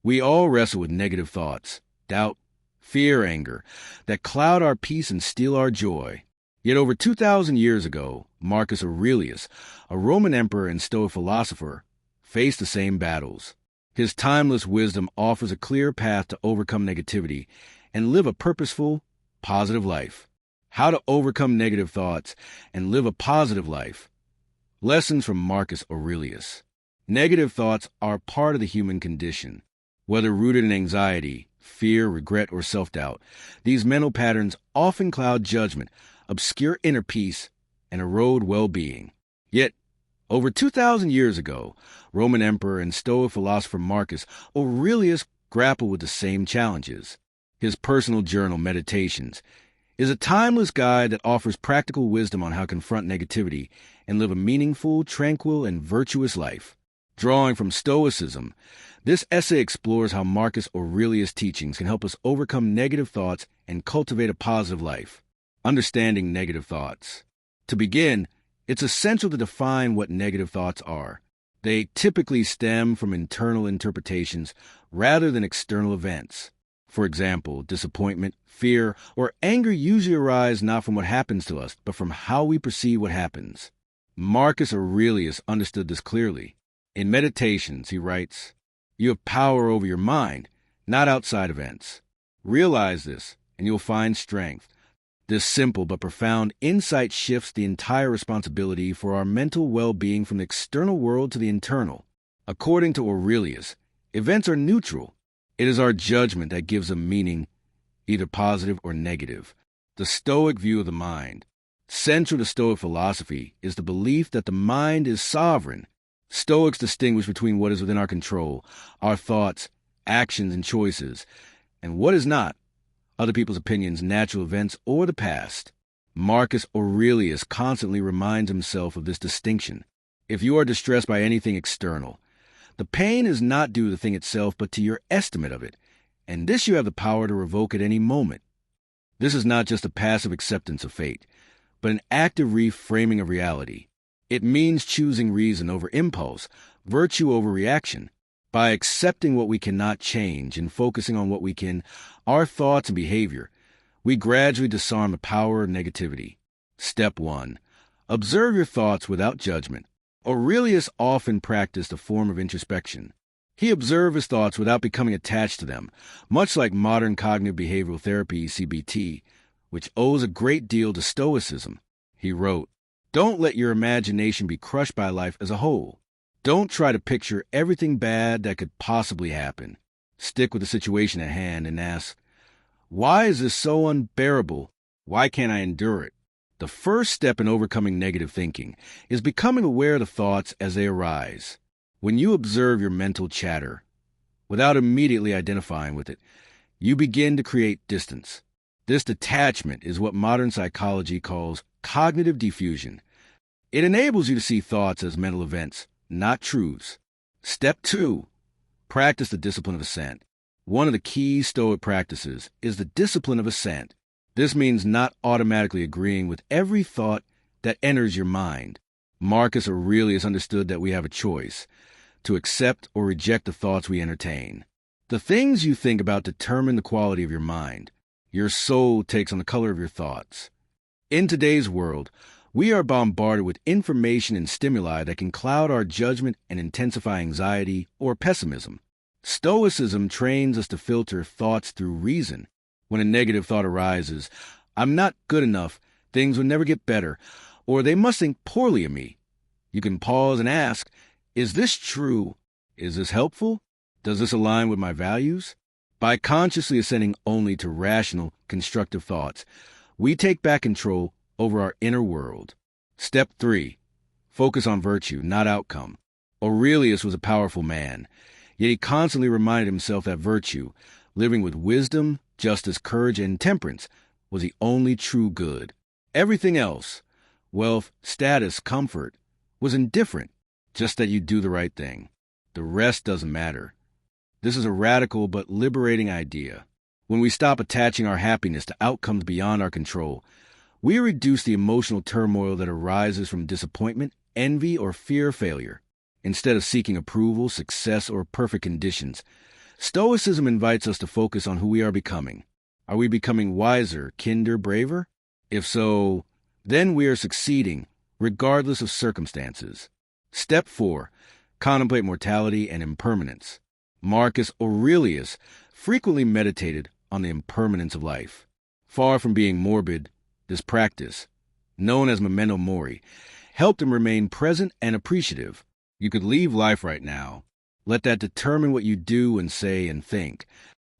We all wrestle with negative thoughts, doubt, fear, anger, that cloud our peace and steal our joy. Yet over 2,000 years ago, Marcus Aurelius, a Roman emperor and Stoic philosopher, faced the same battles. His timeless wisdom offers a clear path to overcome negativity and live a purposeful, positive life. How to overcome negative thoughts and live a positive life. Lessons from Marcus Aurelius. Negative thoughts are part of the human condition. Whether rooted in anxiety, fear, regret, or self-doubt, these mental patterns often cloud judgment, obscure inner peace, and erode well-being. Yet, over 2,000 years ago, Roman emperor and Stoic philosopher Marcus Aurelius grappled with the same challenges. His personal journal, Meditations, is a timeless guide that offers practical wisdom on how to confront negativity and live a meaningful, tranquil, and virtuous life. Drawing from Stoicism, this essay explores how Marcus Aurelius' teachings can help us overcome negative thoughts and cultivate a positive life. Understanding negative thoughts. To begin, it's essential to define what negative thoughts are. They typically stem from internal interpretations rather than external events. For example, disappointment, fear, or anger usually arise not from what happens to us, but from how we perceive what happens. Marcus Aurelius understood this clearly. In Meditations, he writes, "You have power over your mind, not outside events. Realize this, and you'll find strength." This simple but profound insight shifts the entire responsibility for our mental well-being from the external world to the internal. According to Aurelius, events are neutral. It is our judgment that gives them meaning, either positive or negative. The Stoic view of the mind. Central to Stoic philosophy is the belief that the mind is sovereign. Stoics distinguish between what is within our control, our thoughts, actions, and choices, and what is not, other people's opinions, natural events, or the past. Marcus Aurelius constantly reminds himself of this distinction. If you are distressed by anything external, the pain is not due to the thing itself, but to your estimate of it, and this you have the power to revoke at any moment. This is not just a passive acceptance of fate, but an active reframing of reality. It means choosing reason over impulse, virtue over reaction. By accepting what we cannot change and focusing on what we can, our thoughts and behavior, we gradually disarm the power of negativity. Step 1. Observe your thoughts without judgment. Aurelius often practiced a form of introspection. He observed his thoughts without becoming attached to them, much like modern cognitive behavioral therapy, CBT, which owes a great deal to Stoicism. He wrote, "Don't let your imagination be crushed by life as a whole. Don't try to picture everything bad that could possibly happen. Stick with the situation at hand and ask, why is this so unbearable? Why can't I endure it?" The first step in overcoming negative thinking is becoming aware of the thoughts as they arise. When you observe your mental chatter, without immediately identifying with it, you begin to create distance. This detachment is what modern psychology calls cognitive diffusion. It enables you to see thoughts as mental events, not truths. Step 2. Practice the discipline of assent. One of the key Stoic practices is the discipline of assent. This means not automatically agreeing with every thought that enters your mind. Marcus Aurelius understood that we have a choice to accept or reject the thoughts we entertain. The things you think about determine the quality of your mind. Your soul takes on the color of your thoughts. In today's world, we are bombarded with information and stimuli that can cloud our judgment and intensify anxiety or pessimism. Stoicism trains us to filter thoughts through reason. When a negative thought arises, "I'm not good enough, things will never get better," or "they must think poorly of me," you can pause and ask, is this true? Is this helpful? Does this align with my values? By consciously assenting only to rational, constructive thoughts, we take back control over our inner world. Step 3. Focus on virtue, not outcome. Aurelius was a powerful man, yet he constantly reminded himself that virtue, living with wisdom, justice, courage, and temperance, was the only true good. Everything else, wealth, status, comfort, was indifferent, just that you do the right thing. The rest doesn't matter. This is a radical but liberating idea. When we stop attaching our happiness to outcomes beyond our control, we reduce the emotional turmoil that arises from disappointment, envy, or fear of failure. Instead of seeking approval, success, or perfect conditions, Stoicism invites us to focus on who we are becoming. Are we becoming wiser, kinder, braver? If so, then we are succeeding, regardless of circumstances. Step 4. Contemplate mortality and impermanence. Marcus Aurelius frequently meditated on the impermanence of life. Far from being morbid, this practice, known as memento mori, helped him remain present and appreciative. You could leave life right now. Let that determine what you do and say and think.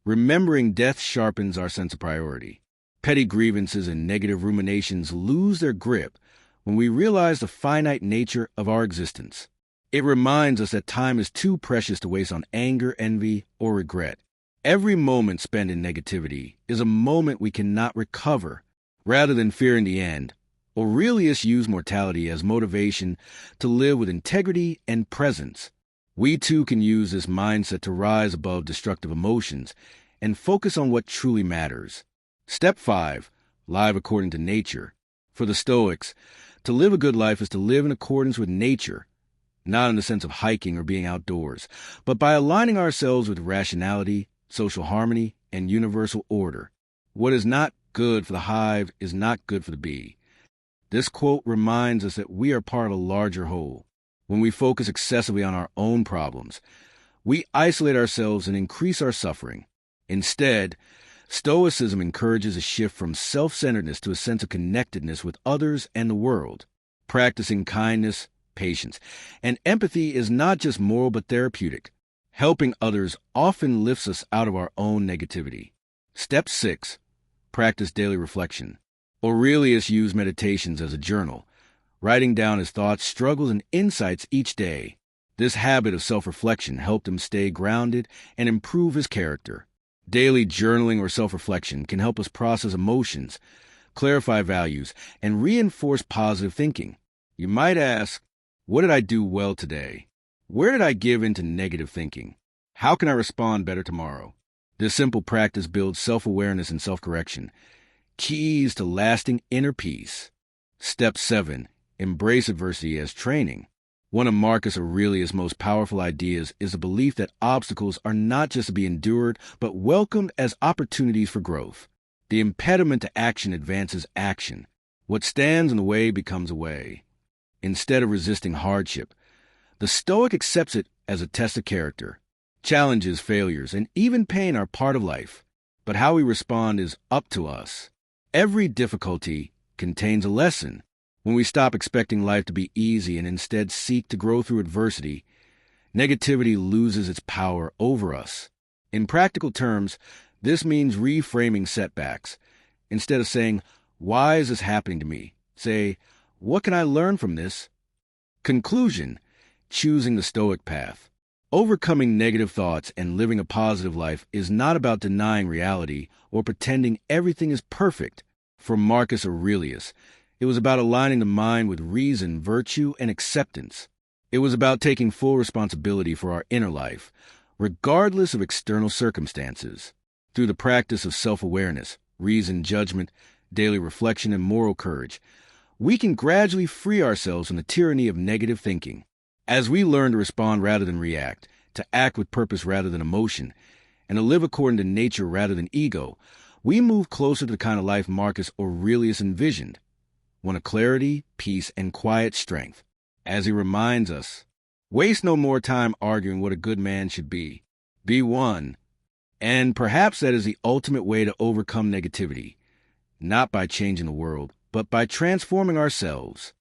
Remembering death sharpens our sense of priority. Petty grievances and negative ruminations lose their grip when we realize the finite nature of our existence. It reminds us that time is too precious to waste on anger, envy, or regret. Every moment spent in negativity is a moment we cannot recover. Rather than fearing the end, Aurelius used mortality as motivation to live with integrity and presence. We too can use this mindset to rise above destructive emotions and focus on what truly matters. Step 5. Live according to nature. For the Stoics, to live a good life is to live in accordance with nature, not in the sense of hiking or being outdoors, but by aligning ourselves with rationality, social harmony, and universal order. What is not good for the hive is not good for the bee. This quote reminds us that we are part of a larger whole. When we focus excessively on our own problems, we isolate ourselves and increase our suffering. Instead, Stoicism encourages a shift from self-centeredness to a sense of connectedness with others and the world. Practicing kindness, patience, and empathy is not just moral but therapeutic. Helping others often lifts us out of our own negativity. Step 6. Practice daily reflection. Aurelius used meditations as a journal, writing down his thoughts, struggles, and insights each day. This habit of self-reflection helped him stay grounded and improve his character. Daily journaling or self-reflection can help us process emotions, clarify values, and reinforce positive thinking. You might ask, what did I do well today? Where did I give into negative thinking? How can I respond better tomorrow? This simple practice builds self-awareness and self-correction, keys to lasting inner peace. Step 7. Embrace adversity as training. One of Marcus Aurelius' most powerful ideas is the belief that obstacles are not just to be endured, but welcomed as opportunities for growth. The impediment to action advances action. What stands in the way becomes a way. Instead of resisting hardship, the Stoic accepts it as a test of character. Challenges, failures, and even pain are part of life, but how we respond is up to us. Every difficulty contains a lesson. When we stop expecting life to be easy and instead seek to grow through adversity, negativity loses its power over us. In practical terms, this means reframing setbacks. Instead of saying, "Why is this happening to me?" say, "What can I learn from this?" Conclusion: choosing the Stoic path. Overcoming negative thoughts and living a positive life is not about denying reality or pretending everything is perfect. For Marcus Aurelius, it was about aligning the mind with reason, virtue, and acceptance. It was about taking full responsibility for our inner life, regardless of external circumstances. Through the practice of self-awareness, reason, judgment, daily reflection, and moral courage, we can gradually free ourselves from the tyranny of negative thinking. As we learn to respond rather than react, to act with purpose rather than emotion, and to live according to nature rather than ego, we move closer to the kind of life Marcus Aurelius envisioned. One of clarity, peace, and quiet strength. As he reminds us, waste no more time arguing what a good man should be. Be one. And perhaps that is the ultimate way to overcome negativity, not by changing the world, but by transforming ourselves.